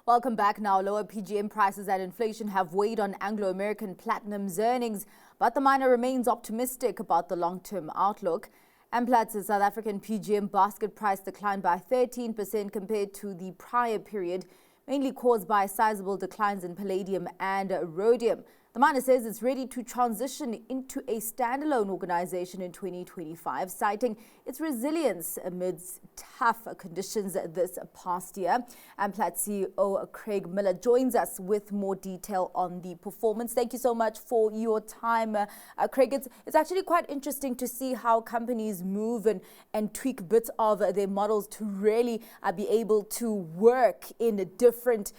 Welcome back. Now, lower PGM prices and inflation have weighed on Anglo American Platinum's earnings, but the miner remains optimistic about the long-term outlook. Amplats' South African PGM basket price declined by 13% compared to the prior period, mainly caused by sizable declines in palladium and rhodium. The miner says it's ready to transition into a standalone organization in 2025, citing its resilience amidst tough conditions this past year. Amplats CEO Craig Miller joins us with more detail on the performance. Thank you so much for your time, Craig. It's actually quite interesting to see how companies move and tweak bits of their models to really be able to work in different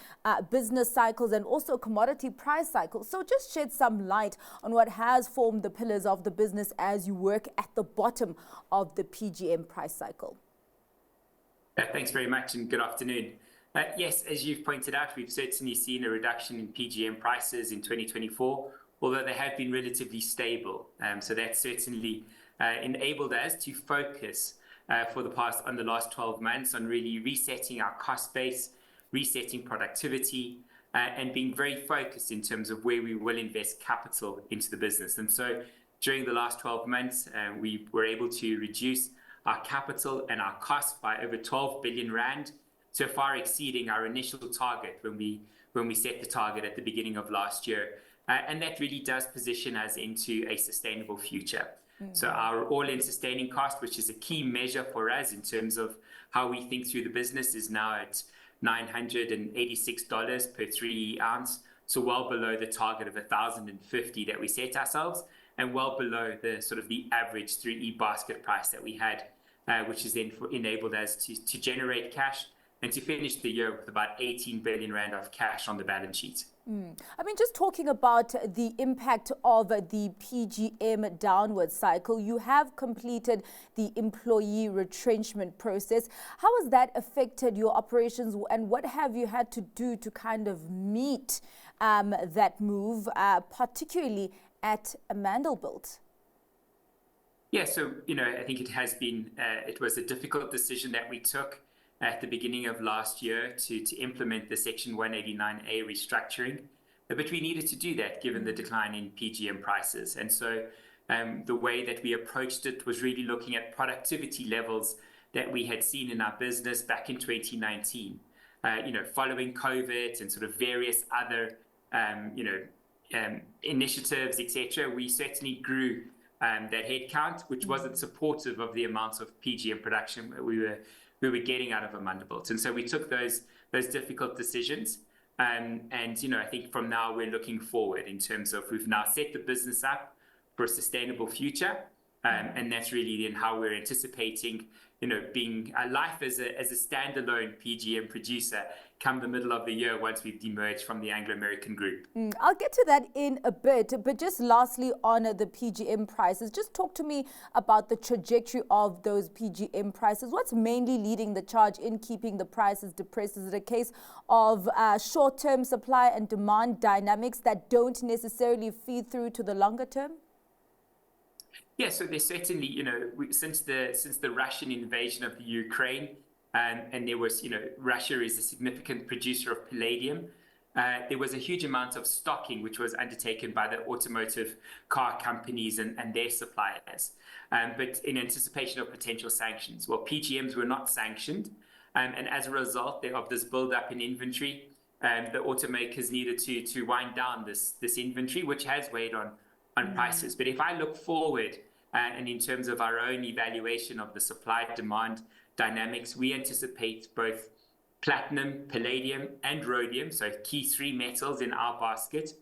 business cycles and also commodity price cycles. So just shed some light on what has formed the pillars of the business as you work at the bottom of the PGM price cycle. Thanks very much and good afternoon. Yes, as you've pointed out, we've certainly seen a reduction in PGM prices in 2024, although they have been relatively stable. So that's certainly enabled us to focus on the last 12 months on really resetting our cost base, resetting productivity, and being very focused in terms of where we will invest capital into the business. And so during the last 12 months, we were able to reduce our capital and our costs by over 12 billion rand, so far exceeding our initial target when we set the target at the beginning of last year. And that really does position us into a sustainable future. So our all-in sustaining cost, which is a key measure for us in terms of how we think through the business, is now at $986 per 3E ounce, so well below the target of 1,050 that we set ourselves, and well below the sort of the average 3E basket price that we had, which has then enabled us to generate cash and to finish the year with about 18 billion rand of cash on the balance sheet. I mean, just talking about the impact of the PGM downward cycle, you have completed the employee retrenchment process. How has that affected your operations, and what have you had to do to kind of meet that move, particularly at Amandelbult? Yeah, so, I think it was a difficult decision that we took at the beginning of last year to implement the Section 189A restructuring. But we needed to do that given the decline in PGM prices. And so the way that we approached it was really looking at productivity levels that we had seen in our business back in 2019. Following COVID and sort of various other, initiatives, etc., we certainly grew that headcount, which wasn't supportive of the amounts of PGM production that we were getting out of Amandelbult. And so we took those difficult decisions. And I think from now we're looking forward in terms of we've now set the business up for a sustainable future. And that's really then how we're anticipating, being life as a standalone PGM producer come the middle of the year once we've demerged from the Anglo American group. I'll get to that in a bit, but just lastly on the PGM prices, just talk to me about the trajectory of those PGM prices. What's mainly leading the charge in keeping the prices depressed? Is it a case of short-term supply and demand dynamics that don't necessarily feed through to the longer term? Yeah, so there's certainly, since the Russian invasion of the Ukraine, and there was, Russia is a significant producer of palladium. There was a huge amount of stocking which was undertaken by the automotive car companies and their suppliers, but in anticipation of potential sanctions. Well, PGMs were not sanctioned, and as a result of this build-up in inventory, the automakers needed to wind down this inventory, which has weighed on prices. But if I look forward, and in terms of our own evaluation of the supply-demand dynamics, we anticipate both platinum, palladium, and rhodium, so key three metals in our basket,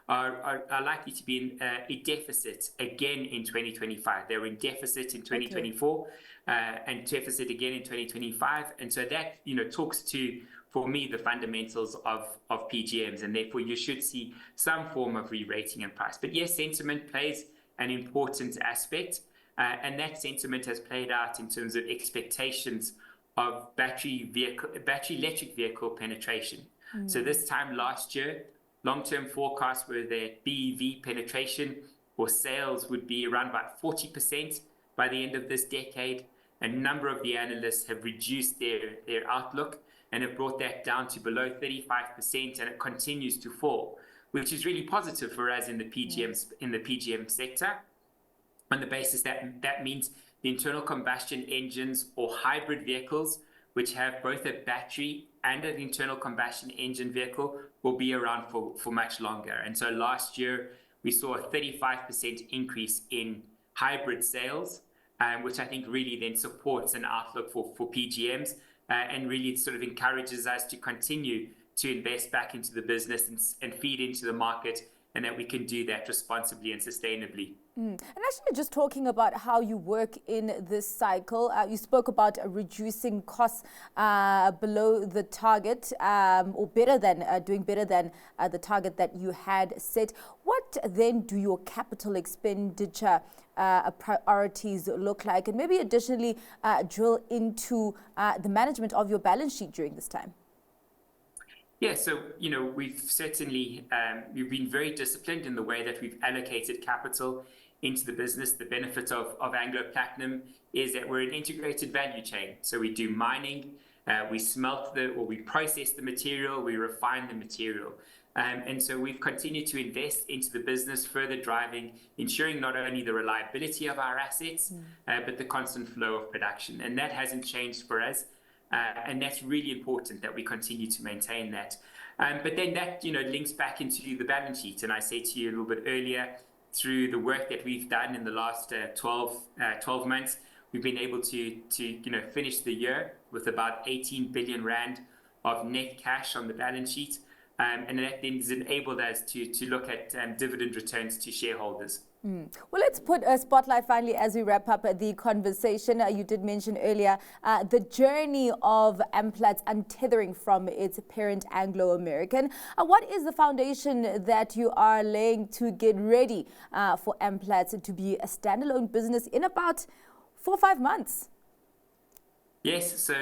are likely to be in a deficit again in 2025. They were in deficit in 2024 and deficit again in 2025. And so that, talks to, for me, the fundamentals of PGMs, and therefore you should see some form of re-rating and price. But yes, sentiment plays an important aspect, and that sentiment has played out in terms of expectations of battery electric vehicle penetration. So this time last year, long-term forecasts were that BEV penetration or sales would be around about 40% by the end of this decade. A number of the analysts have reduced their outlook and have brought that down to below 35%, and it continues to fall, which is really positive for us in the PGM sector, on the basis that that means the internal combustion engines or hybrid vehicles, which have both a battery and an internal combustion engine vehicle, will be around for much longer. And so last year, we saw a 35% increase in hybrid sales, which I think really then supports an outlook for PGMs, and really sort of encourages us to continue to invest back into the business and feed into the market, and that we can do that responsibly and sustainably. And actually, just talking about how you work in this cycle, you spoke about reducing costs below the target, or better than doing better than the target that you had set. What then do your capital expenditure priorities look like? And maybe additionally drill into the management of your balance sheet during this time. Yeah, so, we've certainly, we've been very disciplined in the way that we've allocated capital into the business. The benefit of Anglo Platinum is that we're an integrated value chain. So we do mining, we smelt we process the material, we refine the material. And so we've continued to invest into the business, further ensuring not only the reliability of our assets, but the constant flow of production. And that hasn't changed for us. And that's really important that we continue to maintain that. But then that, links back into the balance sheet. And I said to you a little bit earlier, through the work that we've done in the last 12 months, we've been able to finish the year with about 18 billion rand of net cash on the balance sheet. And that then has enabled us to look at dividend returns to shareholders. Well, let's put a spotlight finally as we wrap up the conversation. You did mention earlier the journey of Amplats untethering from its parent Anglo American. What is the foundation that you are laying to get ready for Amplats to be a standalone business in about 4 or 5 months? Yes, so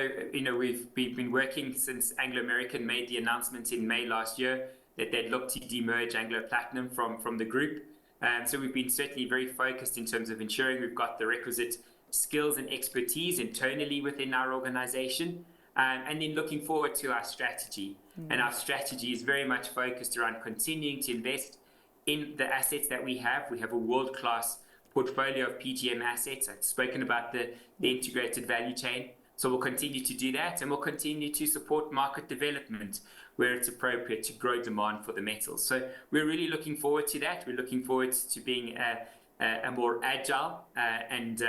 we've been working since Anglo American made the announcement in May last year that they'd look to demerge Anglo Platinum from the group. So we've been certainly very focused in terms of ensuring we've got the requisite skills and expertise internally within our organization, and then looking forward to our strategy. And our strategy is very much focused around continuing to invest in the assets that we have. We have a world-class portfolio of PGM assets. I've spoken about the integrated value chain. So we'll continue to do that, and we'll continue to support market development where it's appropriate to grow demand for the metals. So we're really looking forward to that. We're looking forward to being a more agile and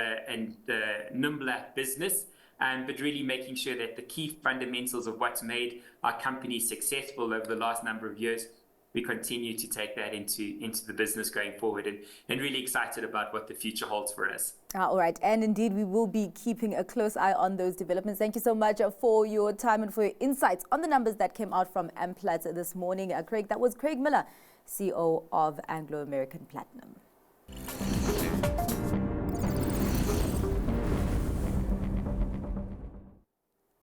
nimbler business, but really making sure that the key fundamentals of what's made our company successful over the last number of years, we continue to take that into the business going forward, and really excited about what the future holds for us. All right. And indeed, we will be keeping a close eye on those developments. Thank you so much for your time and for your insights on the numbers that came out from Amplats this morning. Craig, that was Craig Miller, CEO of Anglo American Platinum.